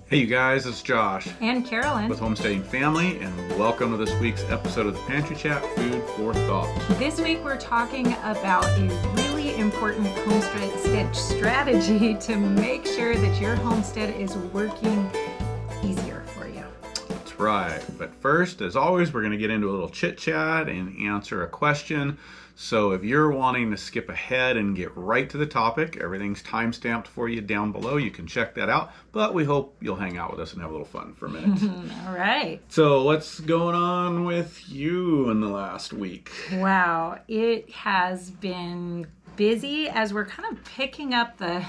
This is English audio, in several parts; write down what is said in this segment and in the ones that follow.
Hey you guys, it's Josh and Carolyn with Homesteading Family, and welcome to this week's episode of the Pantry Chat, Food for Thought. This week we're talking about a really important homestead strategy to make sure that your homestead is working easier for you. That's right, but first, as always, we're going to get into a little chit chat and answer a question. So if you're wanting to skip ahead and get right to the topic, everything's time-stamped for you down below. You can check that out, but we hope you'll hang out with us and have a little fun for a minute. All right. So what's going on with you in the last week? Wow, it has been busy as we're kind of picking up the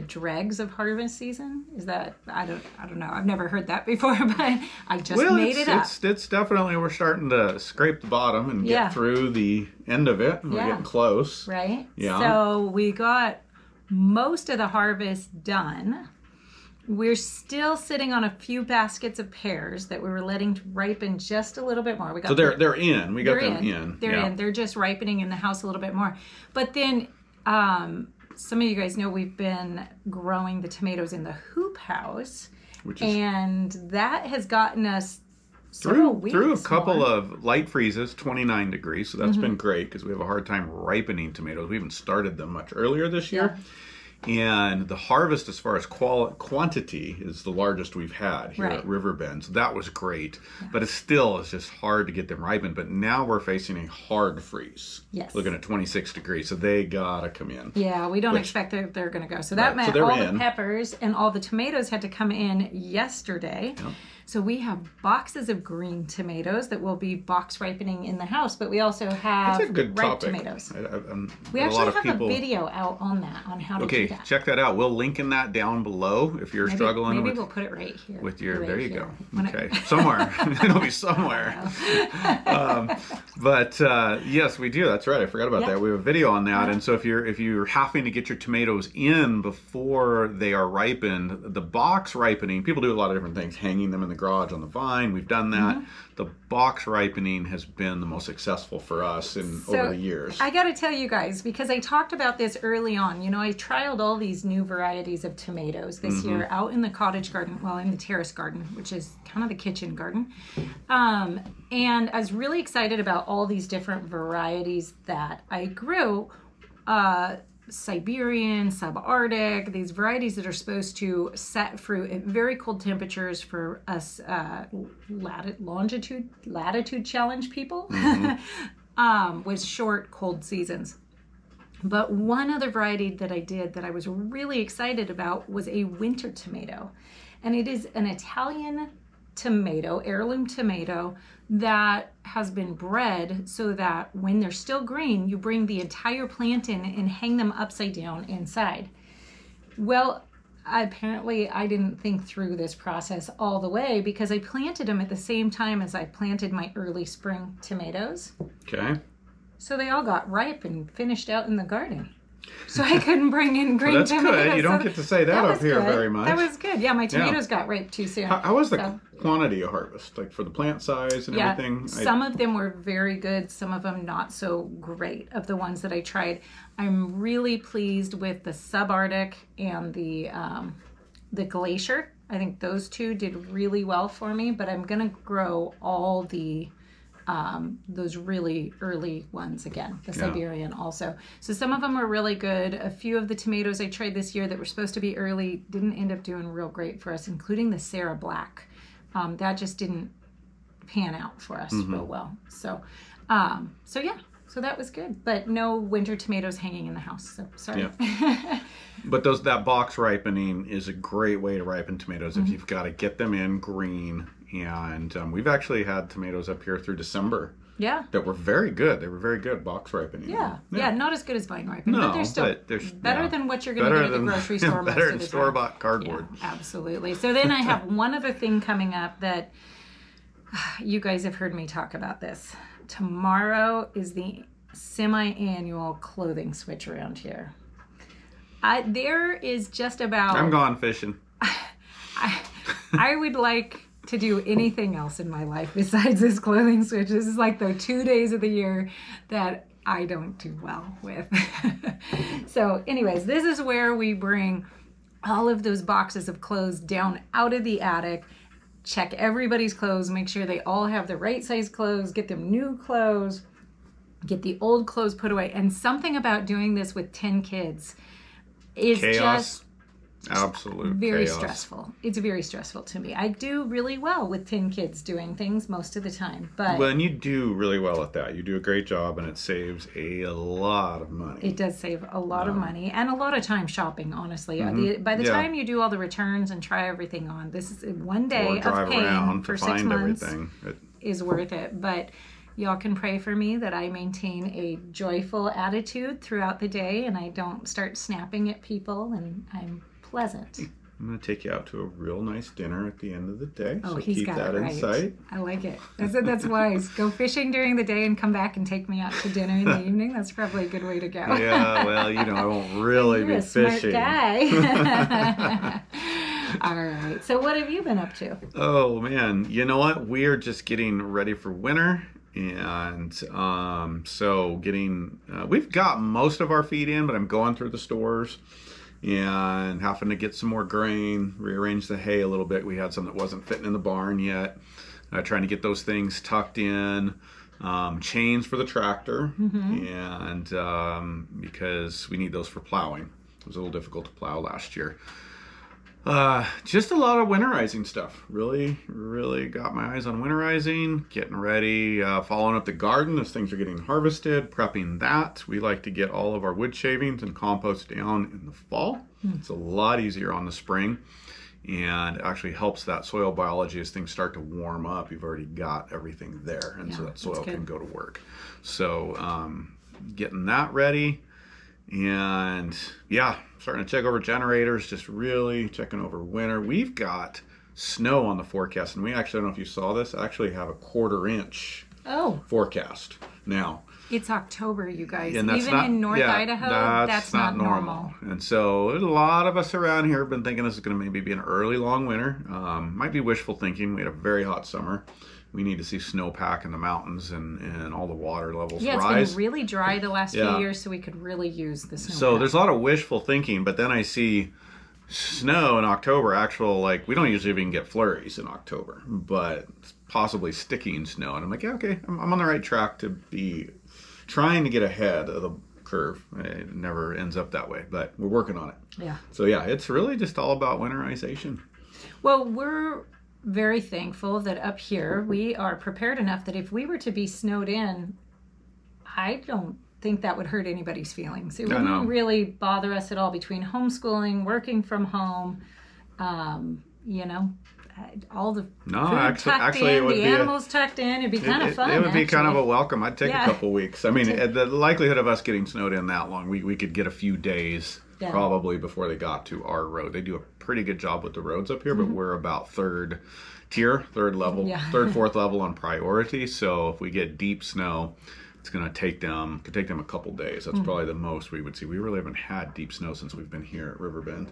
dregs of harvest season? Is that, I don't know. I've never heard that before, but I just made it up. It's definitely, we're starting to scrape the bottom and get through the end of it. We're getting close. Right? Yeah. So we got most of the harvest done. We're still sitting on a few baskets of pears that we were letting ripen just a little bit more. So they're in. We got them in. They're in. They're just ripening in the house a little bit more. But then some of you guys know we've been growing the tomatoes in the hoop house, and that has gotten us through a couple of light freezes, 29 degrees. So that's been great because we have a hard time ripening tomatoes. We even started them much earlier this year. And the harvest, as far as quantity, is the largest we've had here at Riverbend. So that was great. Yeah. But it's just hard to get them ripened. But now we're facing a hard freeze. Yes. Looking at 26 degrees. So they got to come in. Yeah, we don't expect they're going to go. So that meant all the peppers and all the tomatoes had to come in yesterday. Yep. So we have boxes of green tomatoes that will be box ripening in the house, but we also have ripe tomatoes. We actually have a video out on that, on how to do that. Okay, check that out. We'll link in that down below if you're struggling. Maybe we'll put it right here. There you go. Okay, somewhere. It'll be somewhere. But yes, we do. That's right. I forgot about that. We have a video on that. And so if you're having to get your tomatoes in before they are ripened, the box ripening, people do a lot of different things, hanging them in the garage on the vine. We've done that. The box ripening has been the most successful for us over the years. I got to tell you guys, because I talked about this early on, I trialed all these new varieties of tomatoes this year out in the cottage garden, in the terrace garden, which is kind of the kitchen garden. And I was really excited about all these different varieties that I grew. Siberian, subarctic, these varieties that are supposed to set fruit at very cold temperatures for us latitude challenge people with short cold seasons. But one other variety that I did that I was really excited about was a winter tomato. And it is an Italian tomato, heirloom tomato, that has been bred so that when they're still green, you bring the entire plant in and hang them upside down inside. Well, apparently I didn't think through this process all the way because I planted them at the same time as I planted my early spring tomatoes. Okay. So they all got ripe and finished out in the garden. So I couldn't bring in green tomatoes. That's good. You don't get to say that up here very much. That was good. Yeah, my tomatoes got ripe too soon. How was the quantity of harvest? Like for the plant size and everything? Some of them were very good. Some of them not so great of the ones that I tried. I'm really pleased with the subarctic and the glacier. I think those two did really well for me, but I'm going to grow all the those really early ones again, the Siberian also. So some of them were really good. A few of the tomatoes I tried this year that were supposed to be early didn't end up doing real great for us, including the Sarah Black. That just didn't pan out for us real well. So that was good, but no winter tomatoes hanging in the house. So sorry. Yeah. But that box ripening is a great way to ripen tomatoes if you've got to get them in green. And we've actually had tomatoes up here through December. Yeah. That were very good. They were very good box ripening. Yeah. Not as good as vine ripening, but they're still better than what you're going to get at the grocery store. Better than store-bought cardboard. Yeah, absolutely. So then I have one other thing coming up that you guys have heard me talk about this. Tomorrow is the semi-annual clothing switch around here. There is just about... I'm gone fishing. I would like to do anything else in my life besides this clothing switch. This is like the 2 days of the year that I don't do well with. So anyways, this is where we bring all of those boxes of clothes down out of the attic, check everybody's clothes, make sure they all have the right size clothes, get them new clothes, get the old clothes put away. And something about doing this with 10 kids is Chaos. just Absolute very chaos. stressful. It's very stressful to me. I do really well with 10 kids doing things most of the time, but Well, and you do really well at that. You do a great job, and it saves a lot of money. it does save a lot of money and a lot of time shopping, honestly. By the Yeah. time you do all the returns and try everything on, this is one day Or of drive paying around for to 6 find months everything. is worth it. But y'all can pray for me that I maintain a joyful attitude throughout the day and I don't start snapping at people and I'm pleasant. I'm going to take you out to a real nice dinner at the end of the day. Oh, so he's keep got that it right. in sight. I like it. That's wise. Go fishing during the day and come back and take me out to dinner in the evening. That's probably a good way to go. Yeah, well, I won't really You're be a smart fishing. guy. All right. So what have you been up to? Oh, man. You know what? We are just getting ready for winter. And so we've got most of our feed in, but I'm going through the stores and having to get some more grain, rearrange the hay a little bit. We had some that wasn't fitting in the barn yet. Trying to get those things tucked in. Chains for the tractor, and because we need those for plowing. It was a little difficult to plow last year. Just a lot of winterizing stuff. Really got my eyes on winterizing, getting ready, following up the garden as things are getting harvested, prepping that. We like to get all of our wood shavings and compost down in the fall. It's a lot easier on the spring and actually helps that soil biology as things start to warm up. You've already got everything there, and so that soil can go to work. So getting that ready. And yeah, starting to check over generators, just really checking over winter. We've got snow on the forecast, and we actually, I don't know if you saw this, actually have a 1/4 inch forecast now. It's October, you guys. And that's Even in North Idaho, that's not normal. And so a lot of us around here have been thinking this is going to maybe be an early long winter. Might be wishful thinking. We had a very hot summer. We need to see snowpack in the mountains and all the water levels rise. Yeah, it's been really dry the last few years, so we could really use the snow. So there's a lot of wishful thinking, but then I see snow in October, we don't usually even get flurries in October, but possibly sticking snow. And I'm like, yeah, okay, I'm on the right track to be trying to get ahead of the curve. It never ends up that way, but we're working on it. Yeah. So yeah, it's really just all about winterization. Well, we're very thankful that up here we are prepared enough that if we were to be snowed in, I don't think that would hurt anybody's feelings. It wouldn't really bother us at all between homeschooling, working from home, all the food tucked in, the animals tucked in. It'd be kind of fun. It would be kind of a welcome. I'd take a couple weeks. I mean, the likelihood of us getting snowed in that long, we could get a few days probably before they got to our road. They do a pretty good job with the roads up here, but we're about third level, fourth level on priority. So if we get deep snow, it's going to take them a couple days. That's probably the most we would see. We really haven't had deep snow since we've been here at Riverbend.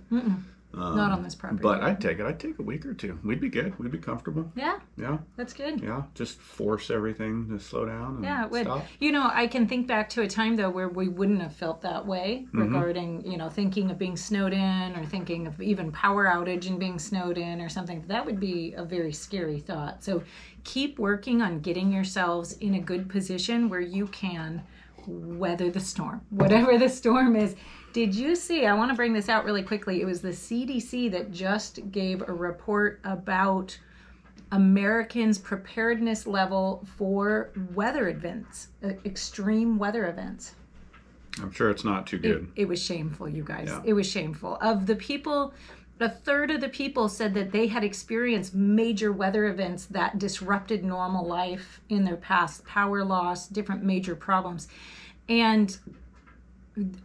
Not on this property. But I'd take a week or two. We'd be good. We'd be comfortable. Yeah. Yeah. That's good. Yeah. Just force everything to slow down and it would. stop. I can think back to a time, though, where we wouldn't have felt that way regarding, thinking of being snowed in or thinking of even power outage and being snowed in or something. That would be a very scary thought. So keep working on getting yourselves in a good position where you can weather the storm, whatever the storm is. Did you see, I want to bring this out really quickly, it was the CDC that just gave a report about Americans' preparedness level for weather events, extreme weather events. I'm sure it's not too good. It was shameful, you guys. Yeah. It was shameful. Of the people, a third of the people said that they had experienced major weather events that disrupted normal life in their past, power loss, different major problems. And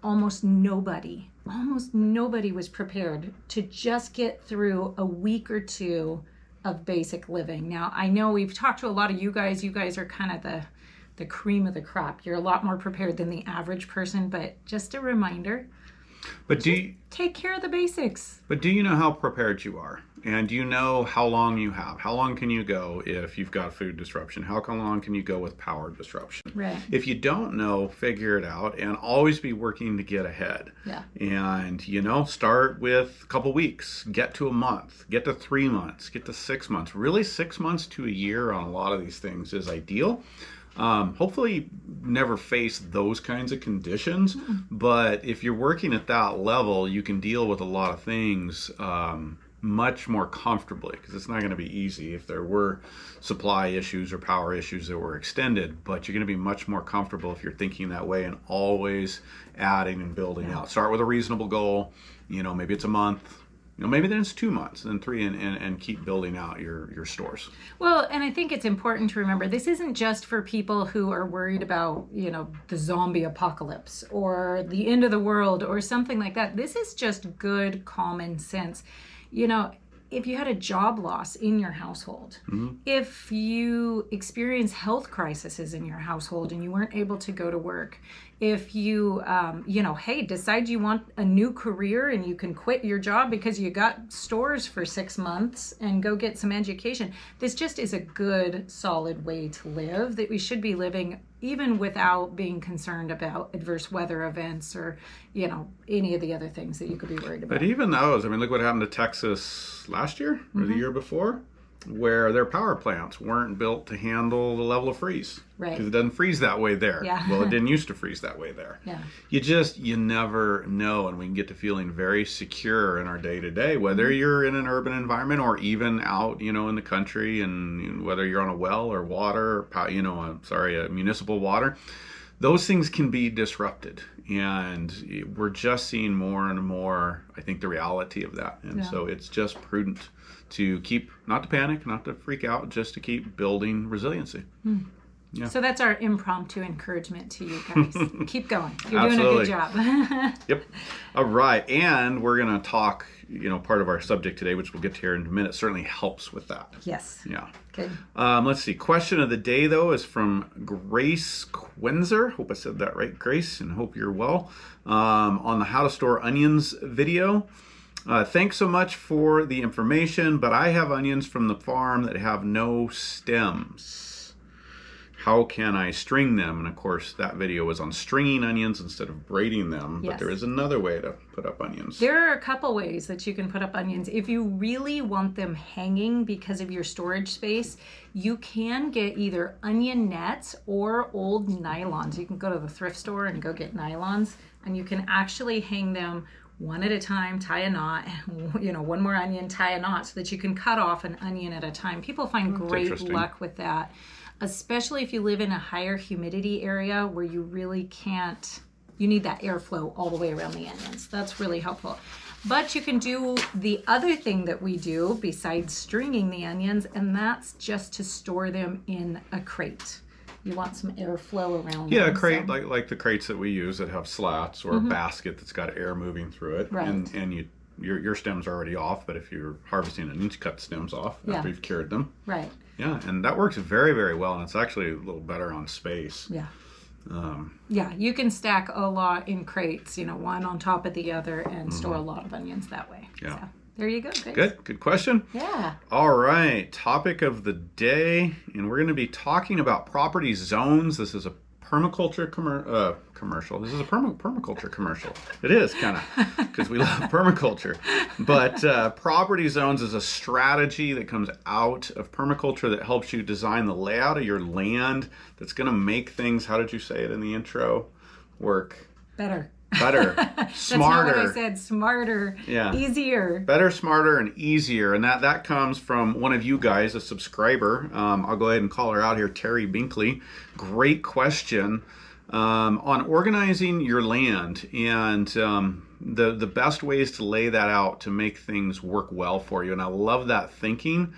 almost nobody was prepared to just get through a week or two of basic living. Now, I know we've talked to a lot of you guys. You guys are kind of the cream of the crop. You're a lot more prepared than the average person, but just a reminder. But take care of the basics. But do you know how prepared you are? And do you know how long you have? How long can you go if you've got food disruption? How long can you go with power disruption? Right. If you don't know, figure it out and always be working to get ahead. Yeah. And, start with a couple weeks, get to a month, get to 3 months, get to 6 months. Really 6 months to a year on a lot of these things is ideal. Hopefully never face those kinds of conditions, but if you're working at that level, you can deal with a lot of things much more comfortably, because it's not going to be easy if there were supply issues or power issues that were extended, but you're going to be much more comfortable if you're thinking that way and always adding and building out. Start with a reasonable goal, maybe it's a month. Maybe then it's 2 months, then 3, and keep building out your stores. Well, and I think it's important to remember this isn't just for people who are worried about, the zombie apocalypse or the end of the world or something like that. This is just good common sense. If you had a job loss in your household, if you experience health crises in your household and you weren't able to go to work, if you, decide you want a new career and you can quit your job because you got stores for 6 months and go get some education, this just is a good, solid way to live that we should be living even without being concerned about adverse weather events or, any of the other things that you could be worried about. But even those, look what happened to Texas last year or the year before, where their power plants weren't built to handle the level of freeze. Right. Because it doesn't freeze that way there. Yeah. Well, it didn't used to freeze that way there. Yeah. You never know, and we can get to feeling very secure in our day-to-day, whether you're in an urban environment or even out, in the country, and whether you're on a well or water, or, municipal water. Those things can be disrupted, and we're just seeing more and more, I think, the reality of that. And so it's just prudent to not to panic, not to freak out, just to keep building resiliency. Yeah. So that's our impromptu encouragement to you guys. Keep going. You're Absolutely. doing a good job. Yep. All right. And we're going to talk, part of our subject today, which we'll get to here in a minute, certainly helps with that. Yes. Yeah. Good. Let's see. Question of the day, though, is from Grace Quinzer. Hope I said that right, Grace, and hope you're well. On the How to Store Onions video. Thanks so much for the information, but I have onions from the farm that have no stems. How can I string them? And of course, that video was on stringing onions instead of braiding them, but there is another way to put up onions. There are a couple ways that you can put up onions. If you really want them hanging because of your storage space, you can get either onion nets or old nylons. You can go to the thrift store and go get nylons, and you can actually hang them one at a time, tie a knot, one more onion, tie a knot, so that you can cut off an onion at a time. People find great luck with that, especially if you live in a higher humidity area where you really can't, you need that airflow all the way around the onions. That's really helpful. But you can do the other thing that we do besides stringing the onions, and that's just to store them in a crate. You want some airflow around them. Yeah, a crate, like the crates that we use that have slats, or a basket that's got air moving through it. Right. And your stems are already off, but if you're harvesting onions, you cut the stems off after you've cured them. Right. Yeah, and that works very, very well, and it's actually a little better on space. Yeah. You can stack a lot in crates, one on top of the other, and store a lot of onions that way. Yeah. So, there you go. Good question. Yeah. All right, topic of the day, and we're going to be talking about property zones. This is a permaculture commercial. This is a permaculture commercial. It is kind of, because we love permaculture. But property zones is a strategy that comes out of permaculture that helps you design the layout of your land that's going to make things, how did you say it in the intro, work better, smarter. That's not what I said. Smarter, easier. Better, smarter, and easier. And that comes from one of you guys, a subscriber. I'll go ahead and call her out here, Terry Binkley. Great question on organizing your land and the best ways to lay that out to make things work well for you. And I love that thinking.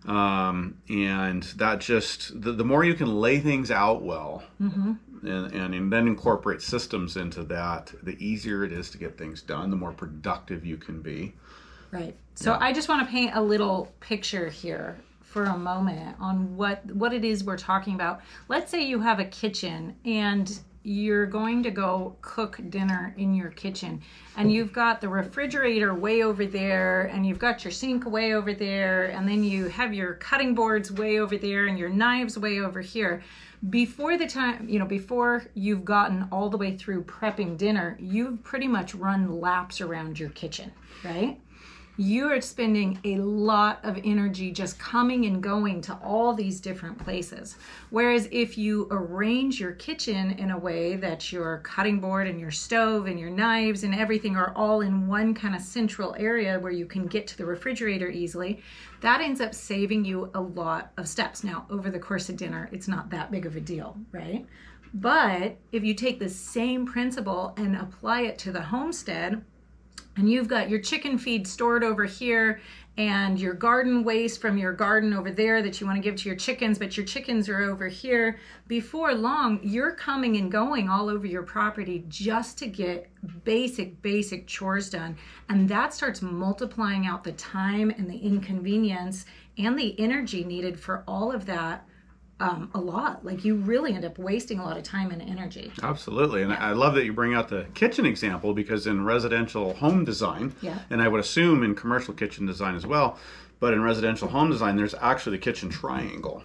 And that just, the more you can lay things out well, and then incorporate systems into that, the easier it is to get things done, the more productive you can be. Right. So I just want to paint a little picture here for a moment on what it is we're talking about. Let's say you have a kitchen and you're going to go cook dinner in your kitchen and you've got the refrigerator way over there and you've got your sink way over there and then you have your cutting boards way over there and your knives way over here. Before the time, before you've gotten all the way through prepping dinner, you've pretty much run laps around your kitchen, right? You are spending a lot of energy just coming and going to all these different places. Whereas if you arrange your kitchen in a way that your cutting board and your stove and your knives and everything are all in one kind of central area where you can get to the refrigerator easily, that ends up saving you a lot of steps. Now, over the course of dinner, it's not that big of a deal, right? But if you take the same principle and apply it to the homestead, and you've got your chicken feed stored over here and your garden waste from your garden over there that you want to give to your chickens, but your chickens are over here. Before long, you're coming and going all over your property just to get basic chores done. And that starts multiplying out the time and the inconvenience and the energy needed for all of that. A lot. Like you really end up wasting a lot of time and energy. Absolutely. And I love that you bring out the kitchen example, because in residential home design, and I would assume in commercial kitchen design as well, but in residential home design, there's actually the kitchen triangle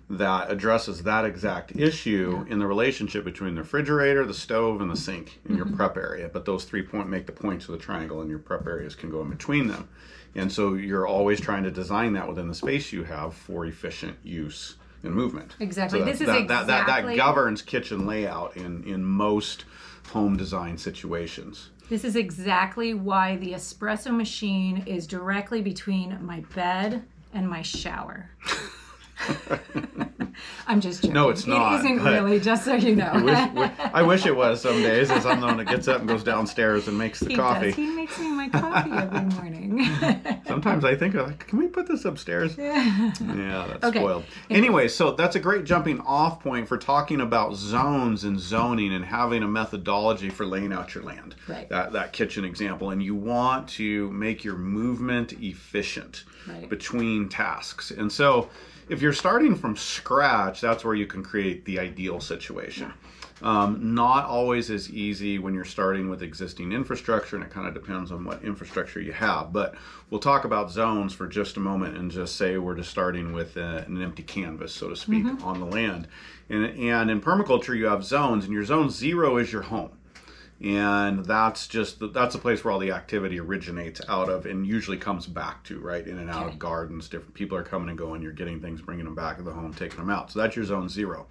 that addresses that exact issue in the relationship between the refrigerator, the stove, and the sink in your prep area. But those 3 make the points of the triangle, and your prep areas can go in between them. And so you're always trying to design that within the space you have for efficient use and movement. Exactly. So this is that governs kitchen layout in most home design situations. This is exactly why the espresso machine is directly between my bed and my shower. I'm just joking. No, it's not. It isn't really, just so you know. I wish it was some days, as I'm the one that gets up and goes downstairs and makes the coffee. He makes me my coffee every morning. Sometimes I think, can we put this upstairs? Yeah, that's okay. Spoiled. Anyway, so that's a great jumping off point for talking about zones and zoning and having a methodology for laying out your land. Right. That kitchen example. And you want to make your movement efficient between tasks. And so if you're starting from scratch, that's where you can create the ideal situation. Not always as easy when you're starting with existing infrastructure, and it kind of depends on what infrastructure you have. But we'll talk about zones for just a moment and just say we're just starting with an empty canvas, so to speak, on the land. And in permaculture, you have zones, and your zone 0 is your home. And that's a place where all the activity originates out of and usually comes back to, right? In and out of gardens, different people are coming and going, you're getting things, bringing them back to the home, taking them out. So that's your zone 0.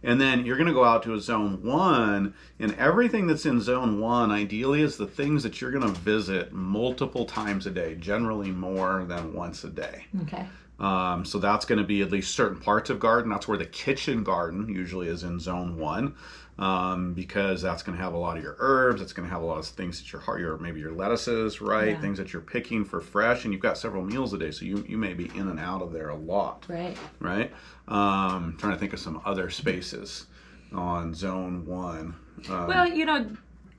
And then you're going to go out to a zone 1, and everything that's in zone 1 ideally is the things that you're going to visit multiple times a day, generally more than once a day. Okay. So that's going to be at least certain parts of garden. That's where the kitchen garden usually is in zone 1. Because that's going to have a lot of your herbs. It's going to have a lot of things that maybe your lettuces, right? Yeah. Things that you're picking for fresh, and you've got several meals a day, so you may be in and out of there a lot. Right. Trying to think of some other spaces on zone 1. Well,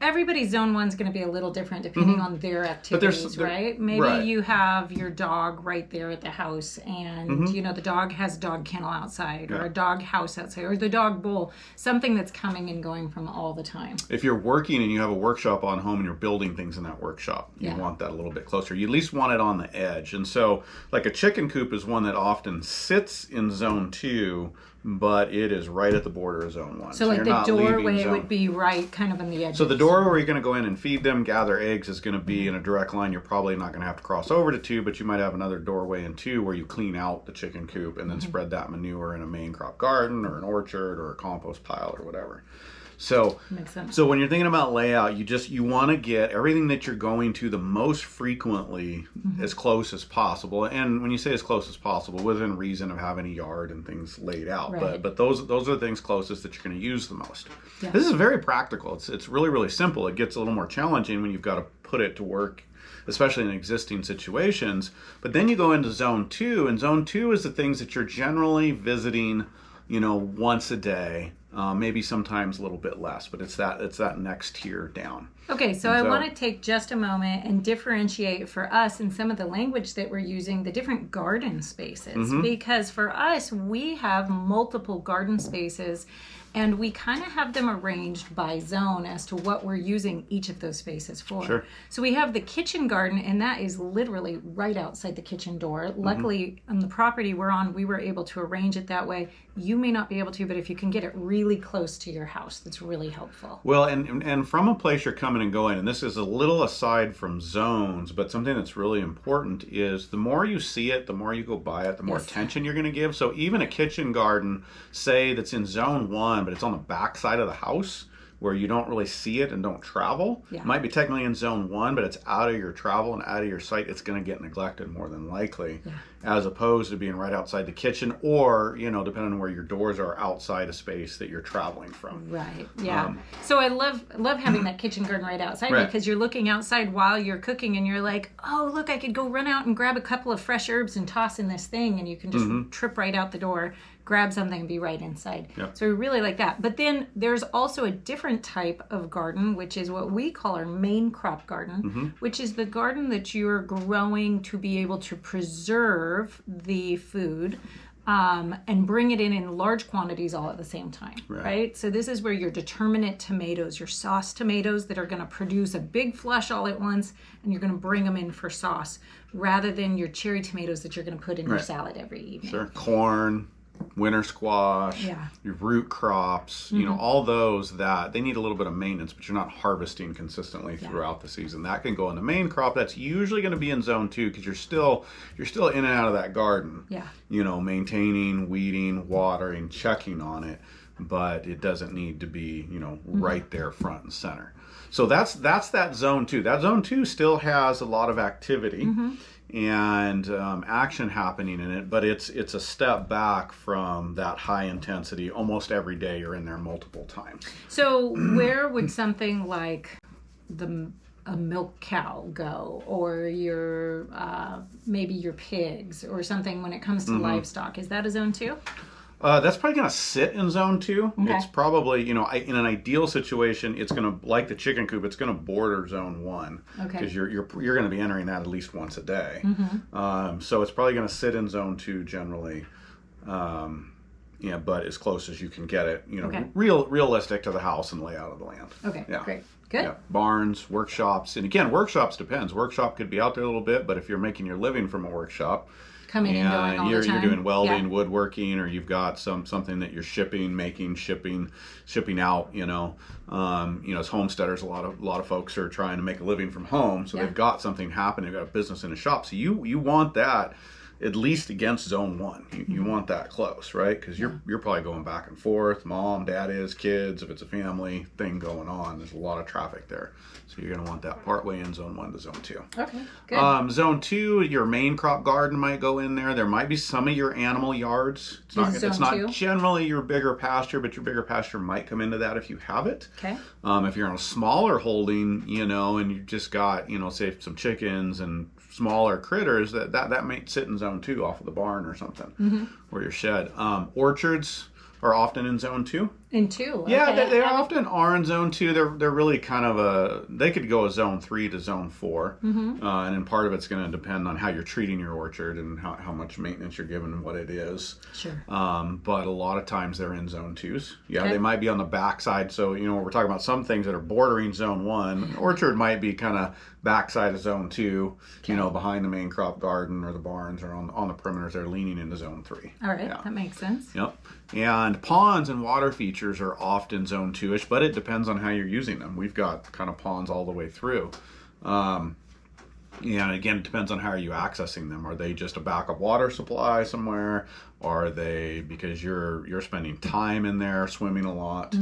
everybody's zone 1 is going to be a little different depending on their activities, right? Maybe you have your dog right there at the house, and the dog has a dog kennel outside, or a dog house outside, or the dog bowl, something that's coming and going from all the time. If you're working and you have a workshop on home and you're building things in that workshop, you want that a little bit closer. You at least want it on the edge. And so like a chicken coop is one that often sits in zone 2, but it is right at the border of zone 1. So like the doorway would be right kind of on the edge. So the doorway where you're going to go in and feed them, gather eggs, is going to be in a direct line. You're probably not going to have to cross over to 2, but you might have another doorway in 2 where you clean out the chicken coop and then spread that manure in a main crop garden or an orchard or a compost pile or whatever. So, makes sense. So when you're thinking about layout, you want to get everything that you're going to the most frequently as close as possible. And when you say as close as possible, within reason of having a yard and things laid out. Right. But those are the things closest that you're going to use the most. Yeah. This is very practical. It's really, really simple. It gets a little more challenging when you've got to put it to work, especially in existing situations. But then you go into zone 2, and zone 2 is the things that you're generally visiting, once a day. Maybe sometimes a little bit less, but it's that next tier down. Okay, so I want to take just a moment and differentiate for us in some of the language that we're using, the different garden spaces. Because for us, we have multiple garden spaces, and we kind of have them arranged by zone as to what we're using each of those spaces for. Sure. So we have the kitchen garden, and that is literally right outside the kitchen door. Luckily, on the property we're on, we were able to arrange it that way. You may not be able to, but if you can get it really close to your house, that's really helpful. Well, and from a place you're coming and going, and this is a little aside from zones, but something that's really important is the more you see it, the more you go by it, the more attention you're going to give. So even a kitchen garden, say that's in zone 1, but it's on the back side of the house where you don't really see it and don't travel. It might be technically in zone 1, but it's out of your travel and out of your sight. It's going to get neglected more than likely, as opposed to being right outside the kitchen, or, you know, depending on where your doors are, outside a space that you're traveling from. Right. Yeah. So I love having that kitchen garden right outside, because you're looking outside while you're cooking and you're like, oh, look, I could go run out and grab a couple of fresh herbs and toss in this thing, and you can just trip right out the door, grab something, and be right inside. So we really like that. But then there's also a different type of garden, which is what we call our main crop garden, which is the garden that you're growing to be able to preserve the food and bring it in large quantities all at the same time, right? So this is where your determinate tomatoes, your sauce tomatoes that are going to produce a big flush all at once, and you're going to bring them in for sauce, rather than your cherry tomatoes that you're going to put in your salad every evening. Sure. Corn, winter squash, your root crops, you know, all those that they need a little bit of maintenance, but you're not harvesting consistently throughout the season. That can go in the main crop. That's usually going to be in zone 2, because you're still in and out of that garden. You know, maintaining, weeding, watering, checking on it, but it doesn't need to be, you know, right there front and center. So that's that zone 2. That zone 2 still has a lot of activity and action happening in it, but it's a step back from that high intensity. Almost every day you're in there multiple times. So where would something like a milk cow go, or your maybe your pigs or something when it comes to livestock? Is that a zone 2? That's probably going to sit in zone 2. It's probably, you know, in an ideal situation, it's going to, like the chicken coop, it's going to border zone 1, because you're going to be entering that at least once a day. So it's probably going to sit in zone 2 generally. Yeah, but as close as you can get it, you know, realistic to the house and layout of the land. Great. Good. Barns, workshops, and again, workshops depends. Workshop could be out there a little bit, but if you're making your living from a workshop, coming and going all the time. You're doing welding, woodworking, or you've got something that you're shipping out. You know, as homesteaders, a lot of folks are trying to make a living from home, so they've got something happening. They've got a business in a shop, so you want that at least against zone 1. You want that close, right? Because you're probably going back and forth. Mom, dad is, kids. If it's a family thing going on, there's a lot of traffic there. So you're going to want that partway in zone 1 to zone 2. Okay, good. Zone 2, your main crop garden might go in there. There might be some of your animal yards. It's not generally your bigger pasture, but your bigger pasture might come into that if you have it. Okay. If you're on a smaller holding, you know, and you've just got, you know, say some chickens and smaller critters, that might sit in zone 2 off of the barn or something, or your shed. Orchards are often in zone 2. In 2? Yeah, they often are in zone 2. They're really kind of they could go a zone 3 to zone 4. And then part of it's going to depend on how you're treating your orchard and how much maintenance you're giving and what it is. Sure. But a lot of times they're in zone 2s. Yeah, they might be on the backside. So, you know, we're talking about some things that are bordering zone 1. An orchard might be kind of backside of zone 2, you know, behind the main crop garden or the barns, or on the perimeters. They're leaning into zone 3. All right, that makes sense. Yep. And ponds and water features are often zone 2-ish, but it depends on how you're using them. We've got kind of ponds all the way through. And again, it depends on how are you accessing them. Are they just a backup water supply somewhere? Or are they because you're spending time in there, swimming a lot?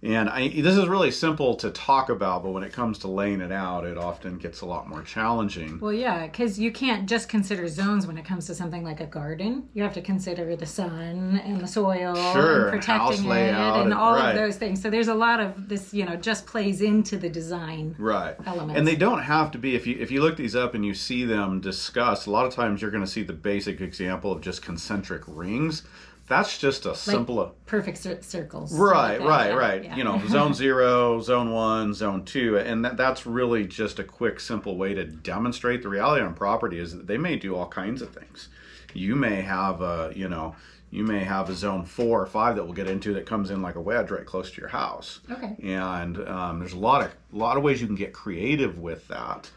And this is really simple to talk about, but when it comes to laying it out, it often gets a lot more challenging. Well, yeah, because you can't just consider zones when it comes to something like a garden. You have to consider the sun and the soil and protecting it and all of those things. So there's a lot of this, you know, just plays into the design elements. And they don't have to be, if you look these up and you see them discussed, a lot of times you're going to see the basic example of just concentric rings. that's just a simple... perfect circles. Right. Yeah. You know, zone 0, zone 1, zone 2. And that's really just a quick, simple way to demonstrate the reality on property is that they may do all kinds of things. You may have a zone 4 or 5 that we'll get into that comes in like a wedge right close to your house. Okay. And there's a lot of ways you can get creative with that,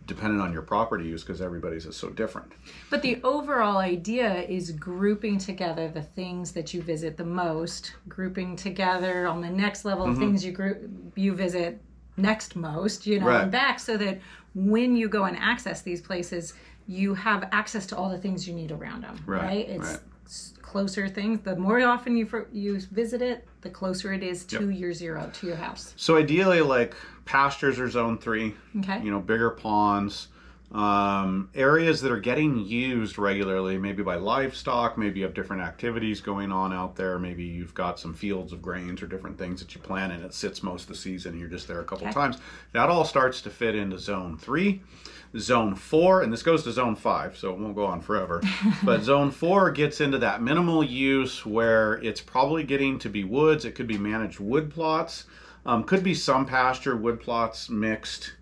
depending on your property use, because everybody's is so different. But the overall idea is grouping together the things that you visit the most, grouping together on the next level of things you visit next most, and back, so that when you go and access these places, you have access to all the things you need around them. Right? It's closer things. The more often you visit it, the closer it is to your 0, to your house. So ideally, like pastures are zone 3. Okay. Bigger ponds, areas that are getting used regularly, maybe by livestock, maybe you have different activities going on out there. Maybe you've got some fields of grains or different things that you plant and it sits most of the season and you're just there a couple times. That all starts to fit into zone 3. Zone 4, and this goes to zone 5, so it won't go on forever, but zone 4 gets into that minimal use where it's probably getting to be woods. It could be managed wood plots, could be some pasture, wood plots mixed,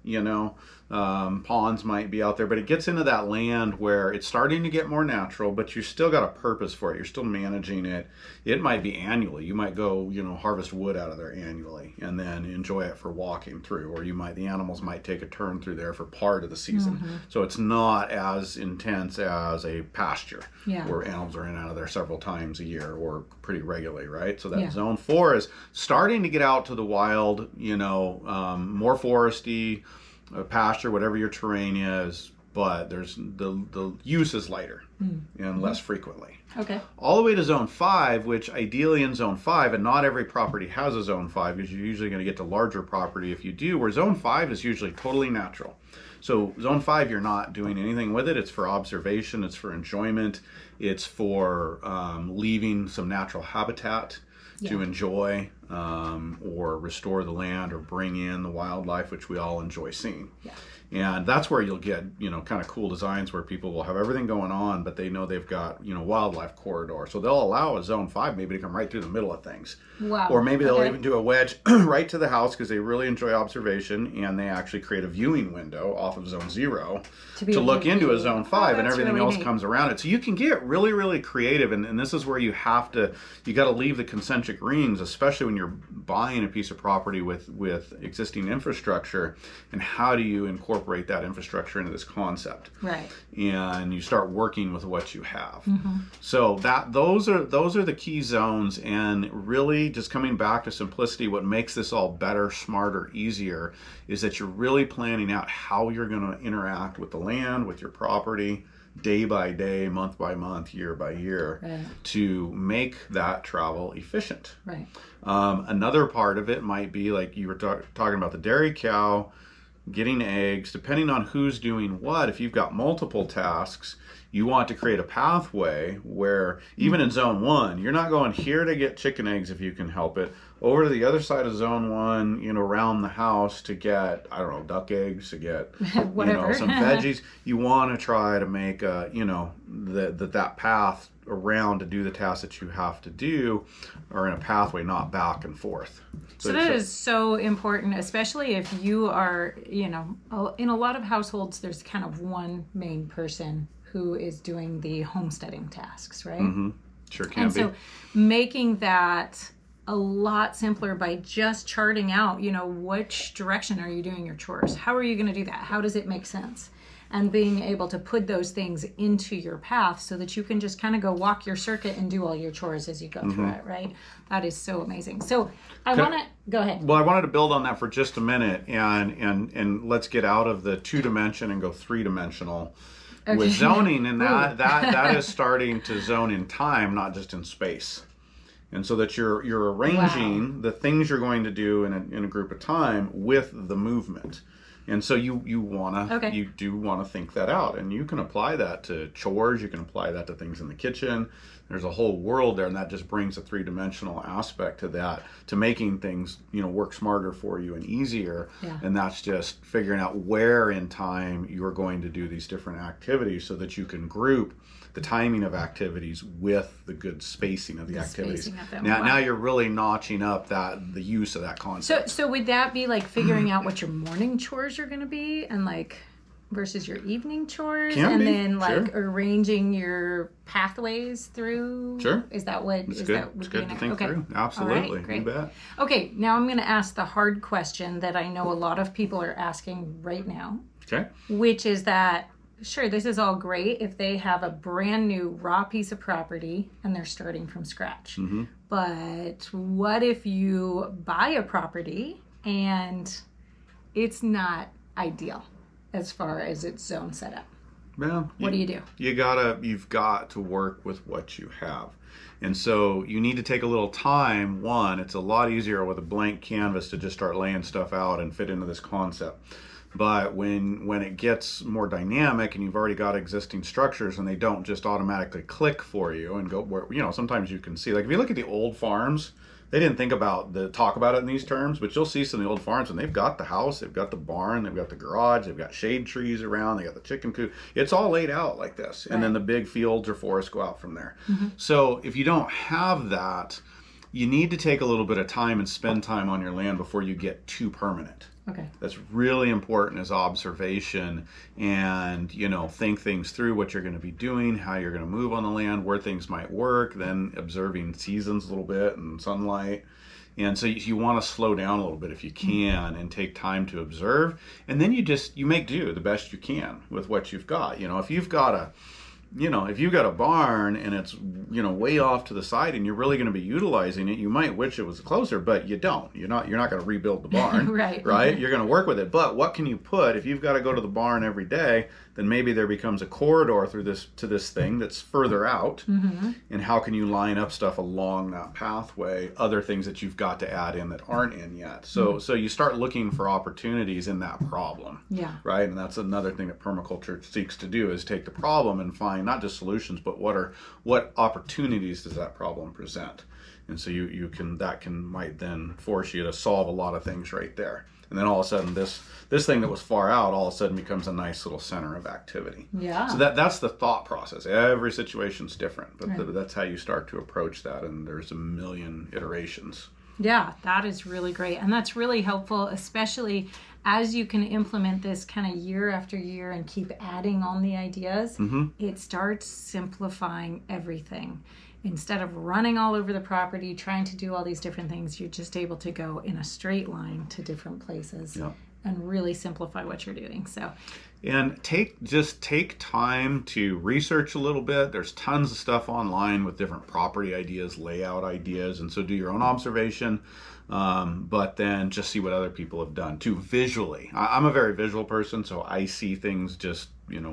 ponds might be out there, but it gets into that land where it's starting to get more natural, but you still got a purpose for it. You're still managing it. It might be annually. You might go, harvest wood out of there annually and then enjoy it for walking through, or the animals might take a turn through there for part of the season. So it's not as intense as a pasture where animals are in and out of there several times a year or pretty regularly, right? So that zone 4 is starting to get out to the wild, more foresty, pasture, whatever your terrain is, but there's the use is lighter and less frequently. Okay. All the way to zone 5, which ideally in zone 5, and not every property has a zone 5 because you're usually going to get to larger property if you do, where zone 5 is usually totally natural. So zone 5, you're not doing anything with it. It's for observation, it's for enjoyment, it's for leaving some natural habitat to enjoy or restore the land or bring in the wildlife, which we all enjoy seeing. Yeah. And that's where you'll get, kind of cool designs where people will have everything going on, but they know they've got, wildlife corridor. So they'll allow a zone 5 maybe to come right through the middle of things. Wow. Or maybe they'll even do a wedge right to the house because they really enjoy observation, and they actually create a viewing window off of zone 0 to look into a zone 5, and everything really else comes around it. So you can get really, really creative, and this is where you got to leave the concentric rings, especially when you're buying a piece of property with existing infrastructure, and how do you incorporate that infrastructure into this concept? Right. And you start working with what you have. So those are the key zones, and really just coming back to simplicity, what makes this all better, smarter, easier is that you're really planning out how you're going to interact with the land, with your property, day by day, month by month, year by year, to make that travel efficient. Right. Another part of it might be like you were talking about the dairy cow getting eggs, depending on who's doing what. If you've got multiple tasks, you want to create a pathway where even in zone 1, you're not going here to get chicken eggs if you can help it, over to the other side of zone 1, around the house to get, duck eggs, to get, some veggies. You want to try to make that path around to do the tasks that you have to do are in a pathway, not back and forth. So that is so important, especially if you are, in a lot of households, there's kind of one main person who is doing the homesteading tasks, right? Sure can be. So making that a lot simpler by just charting out, which direction are you doing your chores? How are you going to do that? How does it make sense? And being able to put those things into your path so that you can just kind of go walk your circuit and do all your chores as you go through it, right? That is so amazing. So I want to go ahead. Well, I wanted to build on that for just a minute, and let's get out of the 2-dimension and go 3-dimensional. Okay. With zoning, and that is starting to zone in time, not just in space. And so that you're arranging the things you're going to do in a group of time with the movement. And so you do want to think that out, and you can apply that to chores. You can apply that to things in the kitchen. There's a whole world there, and that just brings a three-dimensional aspect to that, to making things, work smarter for you and easier. Yeah. And that's just figuring out where in time you're going to do these different activities so that you can group the timing of activities with the good spacing of the activities. Now you're really notching up the use of that concept. So would that be like figuring out what your morning chores are going to be, and like versus your evening chores, then like arranging your pathways through? Sure. Is that what? It's good. It's good to think through. Absolutely. All right, great. You bet. Okay, now I'm going to ask the hard question that I know a lot of people are asking right now. Okay. Which is that, sure, this is all great if they have a brand new raw piece of property and they're starting from scratch. Mm-hmm. But what if you buy a property and it's not ideal as far as its zone set up? Well, what do you do? You've got to work with what you have. And so you need to take a little time. One, it's a lot easier with a blank canvas to just start laying stuff out and fit into this concept. But when it gets more dynamic and you've already got existing structures and they don't just automatically click for you and go where, sometimes you can see, like if you look at the old farms, they didn't talk about it in these terms, but you'll see some of the old farms and they've got the house, they've got the barn, they've got the garage, they've got shade trees around, they got the chicken coop. It's all laid out like this. And then the big fields or forests go out from there. Mm-hmm. So if you don't have that, you need to take a little bit of time and spend time on your land before you get too permanent. Okay. That's really important, as observation, and think things through, what you're going to be doing, how you're going to move on the land, where things might work, then observing seasons a little bit and sunlight. And so you want to slow down a little bit if you can and take time to observe, and then you make do the best you can with what you've got. If you've got a barn and it's way off to the side and you're really going to be utilizing it, you might wish it was closer, but you don't. You're not going to rebuild the barn, right? You're going to work with it. But what can you put if you've got to go to the barn every day? Then maybe there becomes a corridor to this thing that's further out. Mm-hmm. And how can you line up stuff along that pathway? Other things that you've got to add in that aren't in yet. So you start looking for opportunities in that problem. Yeah. Right. And that's another thing that permaculture seeks to do, is take the problem and find not just solutions, but what opportunities does that problem present? And so that might then force you to solve a lot of things right there. And then all of a sudden this thing that was far out all of a sudden becomes a nice little center of activity. Yeah. So that's the thought process. Every situation's different, but that's how you start to approach that, and there's a million iterations. Yeah, that is really great. And that's really helpful, especially as you can implement this kind of year after year and keep adding on the ideas. Mm-hmm. It starts simplifying everything. Instead of running all over the property, trying to do all these different things, you're just able to go in a straight line to different places and really simplify what you're doing. And take time to research a little bit. There's tons of stuff online with different property ideas, layout ideas, and so do your own observation. But then just see what other people have done too visually. I'm a very visual person, so I see things just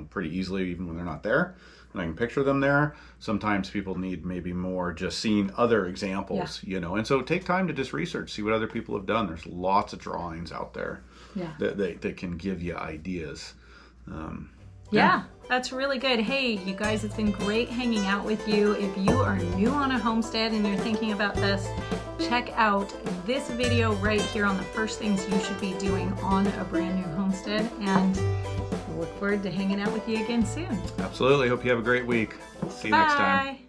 pretty easily even when they're not there. And I can picture them there. Sometimes people need maybe more just seeing other examples, and so take time to just research, see what other people have done. There's lots of drawings out there that can give you ideas. Yeah, that's really good. Hey, you guys, it's been great hanging out with you. If you are new on a homestead and you're thinking about this, check out this video right here on the first things you should be doing on a brand new homestead, and look forward to hanging out with you again soon. Absolutely. Hope you have a great week. See you next time. Bye.